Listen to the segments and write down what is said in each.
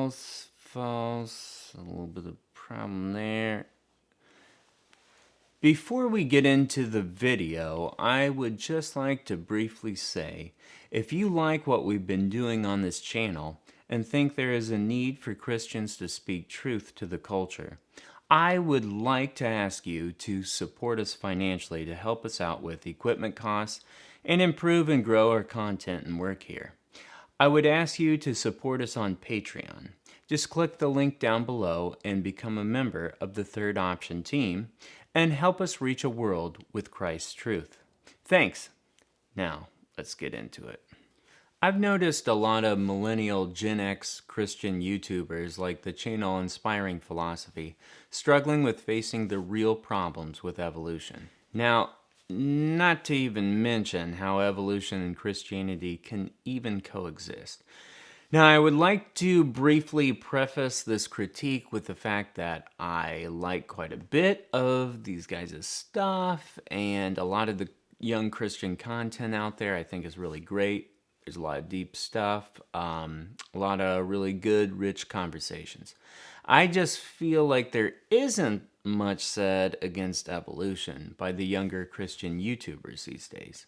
false, false. A little bit of problem there. Before we get into the video, I would just like to briefly say, if you like what we've been doing on this channel and think there is a need for Christians to speak truth to the culture, I would like to ask you to support us financially to help us out with equipment costs and improve and grow our content and work here. I would ask you to support us on Patreon. Just click the link down below and become a member of the Third Option team and help us reach a world with Christ's truth. Thanks. Now, let's get into it. I've noticed a lot of millennial Gen X Christian YouTubers like the channel Inspiring Philosophy struggling with facing the real problems with evolution. Now, not to even mention how evolution and Christianity can even coexist. Now, I would like to briefly preface this critique with the fact that I like quite a bit of these guys' stuff, and a lot of the young Christian content out there I think is really great. There's a lot of deep stuff, a lot of really good, rich conversations. I just feel like there isn't much said against evolution by the younger Christian YouTubers these days.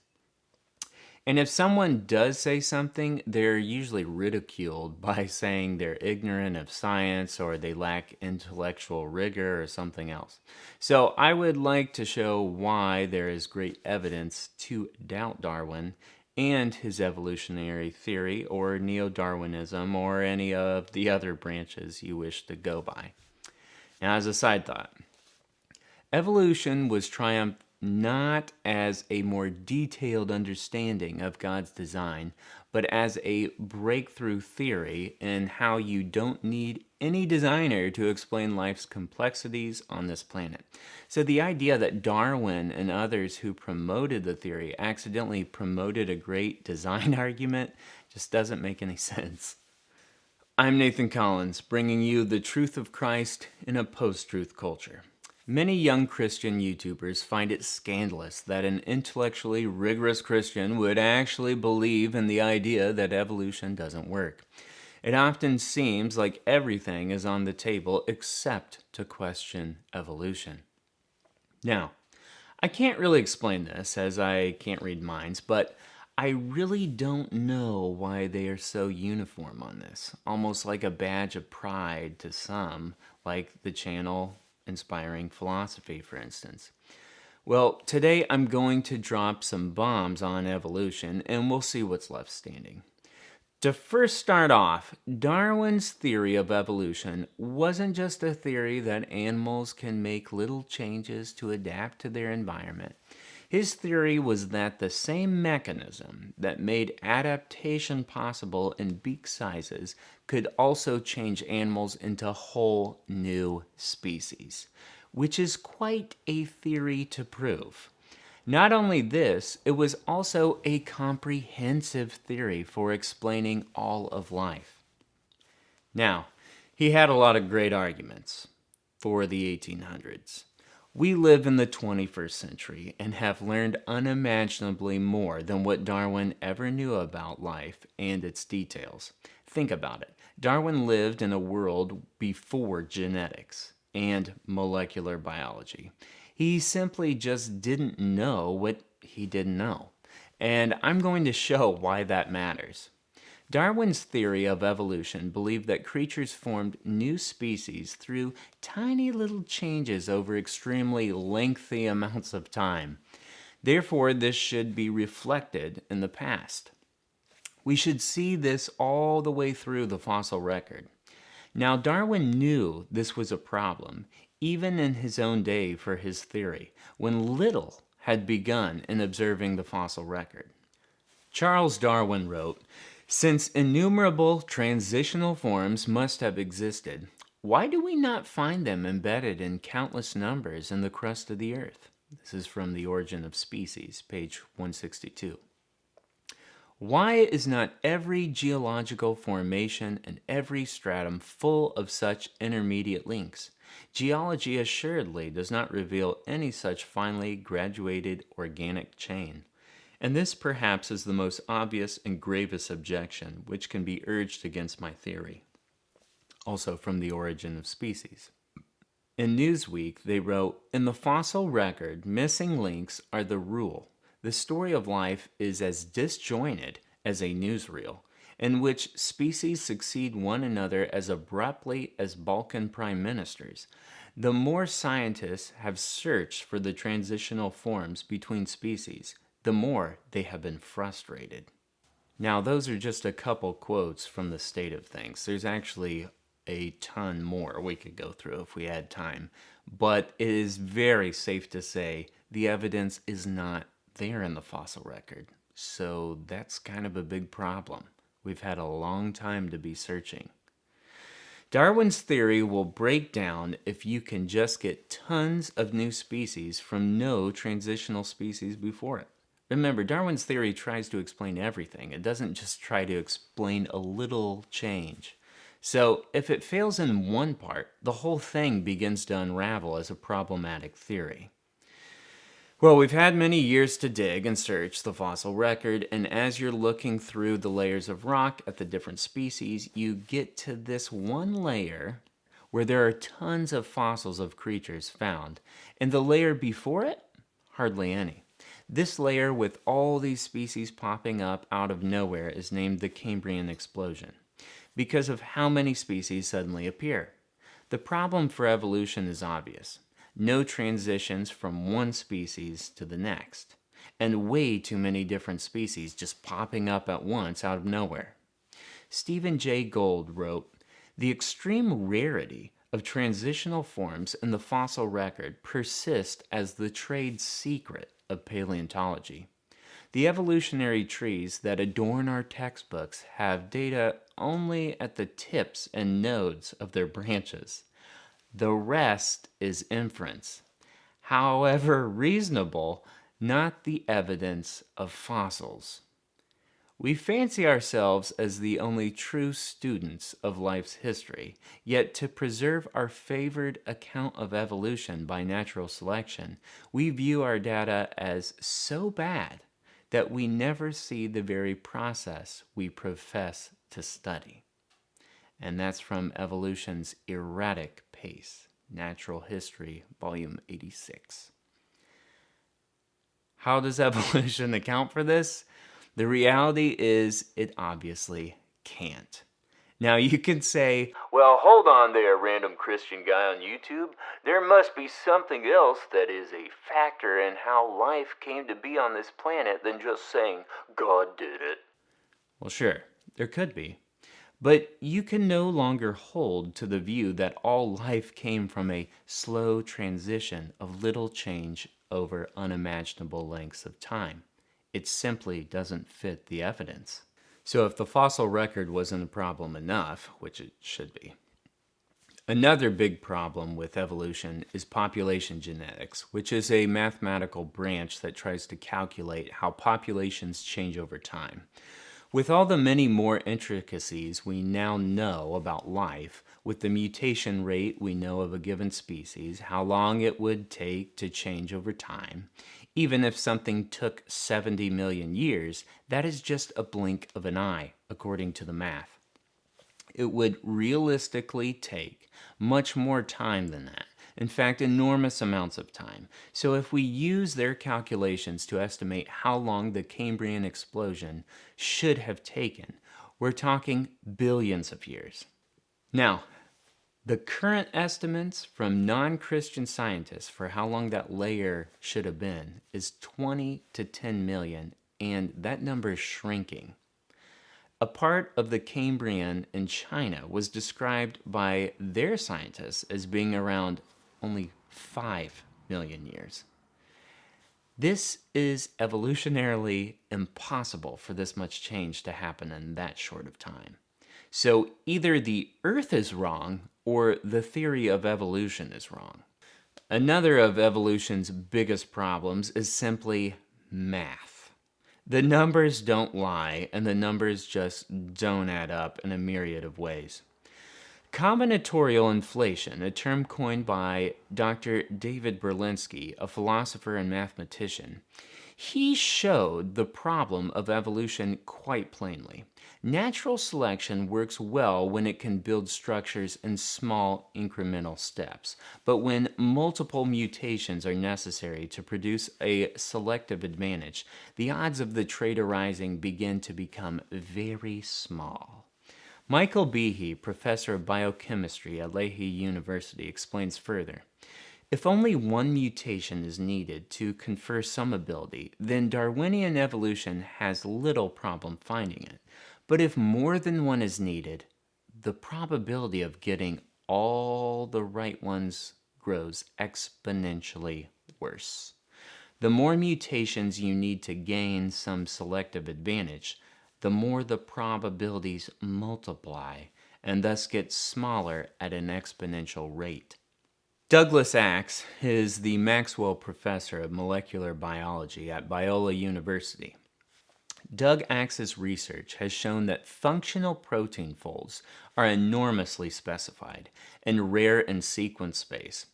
And if someone does say something, they're usually ridiculed by saying they're ignorant of science or they lack intellectual rigor or something else. So I would like to show why there is great evidence to doubt Darwin and his evolutionary theory or Neo-Darwinism or any of the other branches you wish to go by. Now, as a side thought, evolution was triumphed not as a more detailed understanding of God's design, but as a breakthrough theory in how you don't need any designer to explain life's complexities on this planet. So the idea that Darwin and others who promoted the theory accidentally promoted a great design argument just doesn't make any sense. I'm Nathan Collins, bringing you the truth of Christ in a post-truth culture. Many young Christian YouTubers find it scandalous that an intellectually rigorous Christian would actually believe in the idea that evolution doesn't work. It often seems like everything is on the table except to question evolution. Now, I can't really explain this as I can't read minds, but I really don't know why they are so uniform on this, almost like a badge of pride to some, like the channel Inspiring Philosophy, for instance. Well, today I'm going to drop some bombs on evolution, and we'll see what's left standing. To first start off, Darwin's theory of evolution wasn't just a theory that animals can make little changes to adapt to their environment. His theory was that the same mechanism that made adaptation possible in beak sizes could also change animals into whole new species, which is quite a theory to prove. Not only this, it was also a comprehensive theory for explaining all of life. Now, he had a lot of great arguments for the 1800s. We live in the 21st century and have learned unimaginably more than what Darwin ever knew about life and its details. Think about it. Darwin lived in a world before genetics and molecular biology. He simply just didn't know what he didn't know. And I'm going to show why that matters. Darwin's theory of evolution believed that creatures formed new species through tiny little changes over extremely lengthy amounts of time. Therefore, this should be reflected in the past. We should see this all the way through the fossil record. Now, Darwin knew this was a problem, even in his own day for his theory, when little had begun in observing the fossil record. Charles Darwin wrote, "Since innumerable transitional forms must have existed, why do we not find them embedded in countless numbers in the crust of the earth?" This is from The Origin of Species, page 162. Why is not every geological formation and every stratum full of such intermediate links? Geology assuredly does not reveal any such finely graduated organic chain. And this perhaps is the most obvious and gravest objection which can be urged against my theory. also from The Origin of Species. In Newsweek, they wrote, "In the fossil record, missing links are the rule. The story of life is as disjointed as a newsreel, in which species succeed one another as abruptly as Balkan prime ministers. The more scientists have searched for the transitional forms between species, the more they have been frustrated." Now, those are just a couple quotes from the state of things. There's actually a ton more we could go through if we had time. But it is very safe to say the evidence is not there in the fossil record. So that's kind of a big problem. We've had a long time to be searching. Darwin's theory will break down if you can just get tons of new species from no transitional species before it. Remember, Darwin's theory tries to explain everything. It doesn't just try to explain a little change. So if it fails in one part, the whole thing begins to unravel as a problematic theory. Well, we've had many years to dig and search the fossil record, and as you're looking through the layers of rock at the different species, you get to this one layer where there are tons of fossils of creatures found, and the layer before it, hardly any. This layer with all these species popping up out of nowhere is named the Cambrian explosion, because of how many species suddenly appear. The problem for evolution is obvious. No transitions from one species to the next, and way too many different species just popping up at once out of nowhere. Stephen Jay Gould wrote, "The extreme rarity of transitional forms in the fossil record persists as the trade secret of paleontology. The evolutionary trees that adorn our textbooks have data only at the tips and nodes of their branches. The rest is inference, however reasonable, not the evidence of fossils. We fancy ourselves as the only true students of life's history, yet to preserve our favored account of evolution by natural selection, we view our data as so bad that we never see the very process we profess to study." And that's from Evolution's Erratic Pace, Natural History, Volume 86. How does evolution account for this? The reality is it obviously can't. Now you can say, "Well, hold on there, random Christian guy on YouTube. There must be something else that is a factor in how life came to be on this planet than just saying God did it." Well, sure, there could be. But you can no longer hold to the view that all life came from a slow transition of little change over unimaginable lengths of time. It simply doesn't fit the evidence. So if the fossil record wasn't a problem enough, which it should be, another big problem with evolution is population genetics, which is a mathematical branch that tries to calculate how populations change over time. With all the many more intricacies we now know about life, with the mutation rate we know of a given species, how long it would take to change over time, even if something took 70 million years, that is just a blink of an eye, according to the math. It would realistically take much more time than that. In fact, enormous amounts of time. So if we use their calculations to estimate how long the Cambrian explosion should have taken, we're talking billions of years. Now, the current estimates from non-Christian scientists for how long that layer should have been is 20 to 10 million, and that number is shrinking. A part of the Cambrian in China was described by their scientists as being around only 5 million years. This is evolutionarily impossible for this much change to happen in that short of time. So either the Earth is wrong or the theory of evolution is wrong. Another of evolution's biggest problems is simply math. The numbers don't lie, and the numbers just don't add up in a myriad of ways. Combinatorial inflation, a term coined by Dr. David Berlinski, a philosopher and mathematician, He showed the problem of evolution quite plainly. Natural selection works well when it can build structures in small incremental steps, but when multiple mutations are necessary to produce a selective advantage, the odds of the trait arising begin to become very small. Michael Behe, professor of biochemistry at Lahey University, explains further. If only one mutation is needed to confer some ability, then Darwinian evolution has little problem finding it. But if more than one is needed, the probability of getting all the right ones grows exponentially worse. The more mutations you need to gain some selective advantage, the more the probabilities multiply and thus get smaller at an exponential rate. Douglas Axe is the Maxwell Professor of Molecular Biology at Biola University. Doug Axe's research has shown that functional protein folds are enormously specified and rare in sequence space.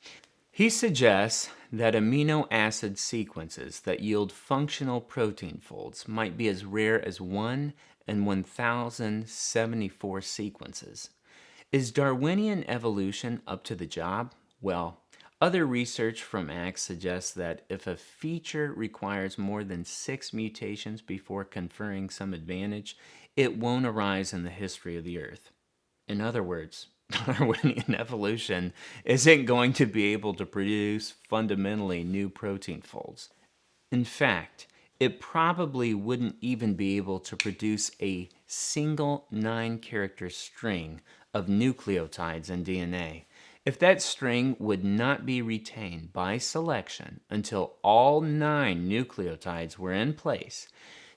He suggests that amino acid sequences that yield functional protein folds might be as rare as 1 in 1,074 sequences. Is Darwinian evolution up to the job? Well, other research from Axe suggests that if a feature requires more than 6 mutations before conferring some advantage, it won't arise in the history of the Earth. In other words, Darwinian evolution isn't going to be able to produce fundamentally new protein folds. In fact, it probably wouldn't even be able to produce a single 9-character string of nucleotides in DNA. If that string would not be retained by selection until all 9 nucleotides were in place,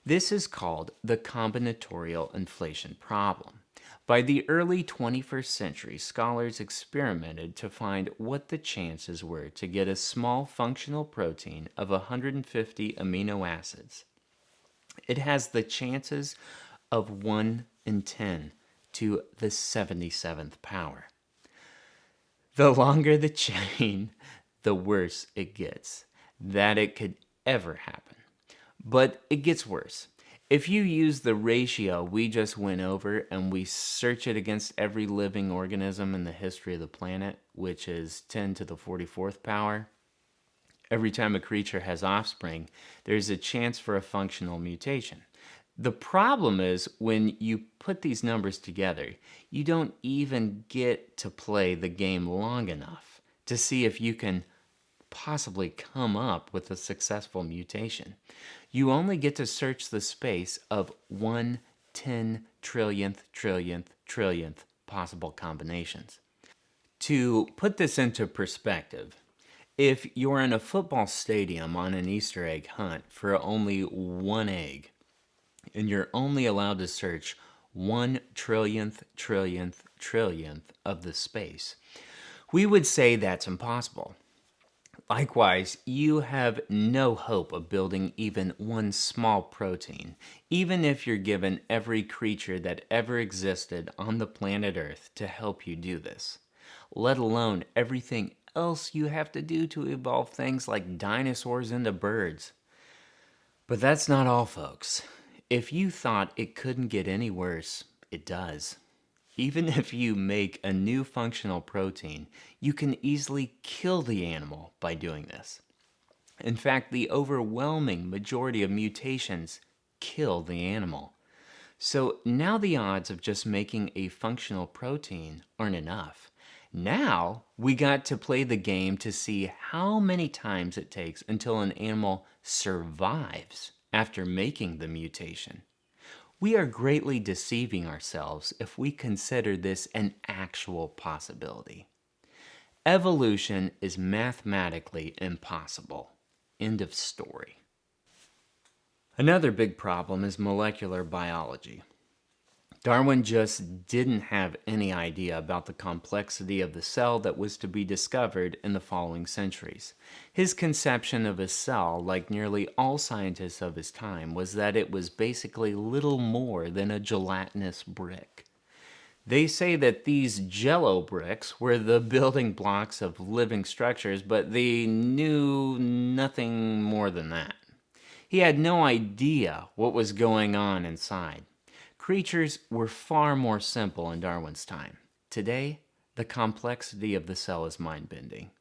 this is called the combinatorial inflation problem. By the early 21st century, scholars experimented to find what the chances were to get a small functional protein of 150 amino acids. It has the chances of 1 in 10 to the 77th power. The longer the chain, the worse it gets. That it could ever happen. But it gets worse. If you use the ratio we just went over and we search it against every living organism in the history of the planet, which is 10 to the 44th power, every time a creature has offspring, there's a chance for a functional mutation. The problem is when you put these numbers together, you don't even get to play the game long enough to see if you can possibly come up with a successful mutation. You only get to search the space of 1/10 trillionth possible combinations. To put this into perspective, if you're in a football stadium on an Easter egg hunt for only one egg, and you're only allowed to search 1/trillionth of the space, we would say that's impossible. Likewise, you have no hope of building even one small protein, even if you're given every creature that ever existed on the planet Earth to help you do this, let alone everything else you have to do to evolve things like dinosaurs into birds. But that's not all, folks. If you thought it couldn't get any worse, it does. Even if you make a new functional protein, you can easily kill the animal by doing this. In fact, the overwhelming majority of mutations kill the animal. So now the odds of just making a functional protein aren't enough. Now we got to play the game to see how many times it takes until an animal survives after making the mutation. We are greatly deceiving ourselves if we consider this an actual possibility. Evolution is mathematically impossible. End of story. Another big problem is molecular biology. Darwin just didn't have any idea about the complexity of the cell that was to be discovered in the following centuries. His conception of a cell, like nearly all scientists of his time, was that it was basically little more than a gelatinous brick. They say that these jello bricks were the building blocks of living structures, but they knew nothing more than that. He had no idea what was going on inside. Creatures were far more simple in Darwin's time. Today, the complexity of the cell is mind-bending.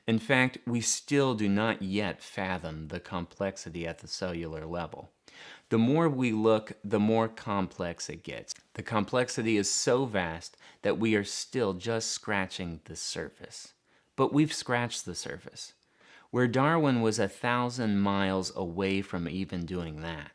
In fact, we still do not yet fathom the complexity at the cellular level. The more we look, the more complex it gets. The complexity is so vast that we are still just scratching the surface. But we've scratched the surface, where Darwin was 1,000 miles away from even doing that.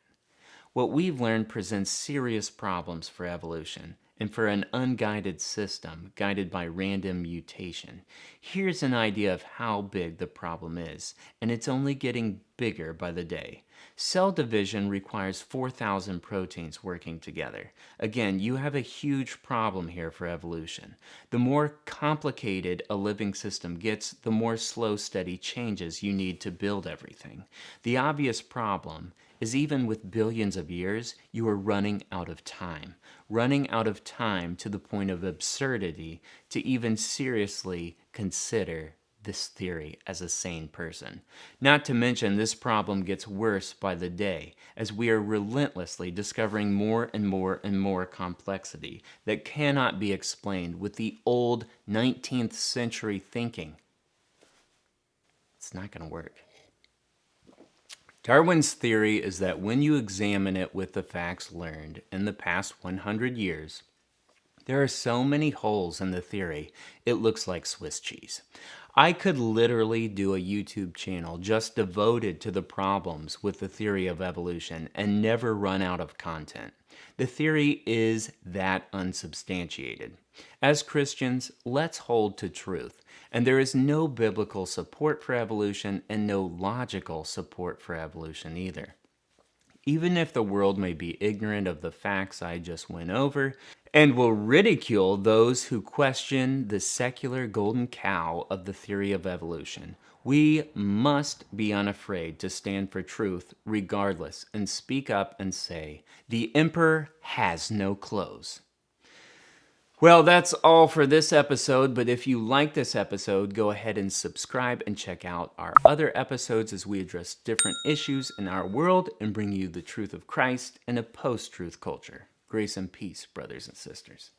What we've learned presents serious problems for evolution and for an unguided system guided by random mutation. Here's an idea of how big the problem is, and it's only getting bigger by the day. Cell division requires 4,000 proteins working together. Again, you have a huge problem here for evolution. The more complicated a living system gets, the more slow, steady changes you need to build everything. The obvious problem is even with billions of years, you are running out of time. Running out of time to the point of absurdity to even seriously consider this theory as a sane person. Not to mention, this problem gets worse by the day as we are relentlessly discovering more and more and more complexity that cannot be explained with the old 19th century thinking. It's not going to work. Darwin's theory is that when you examine it with the facts learned in the past 100 years, there are so many holes in the theory, it looks like Swiss cheese. I could literally do a YouTube channel just devoted to the problems with the theory of evolution and never run out of content. The theory is that unsubstantiated. As Christians, let's hold to truth. And there is no biblical support for evolution and no logical support for evolution either. Even if the world may be ignorant of the facts I just went over and will ridicule those who question the secular golden cow of the theory of evolution, we must be unafraid to stand for truth regardless and speak up and say, "The emperor has no clothes." Well, that's all for this episode, but if you like this episode, go ahead and subscribe and check out our other episodes as we address different issues in our world and bring you the truth of Christ in a post-truth culture. Grace and peace, brothers and sisters.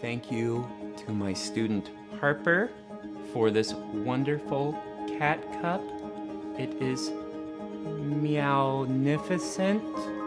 Thank you to my student Harper for this wonderful cat cup. It is meownificent.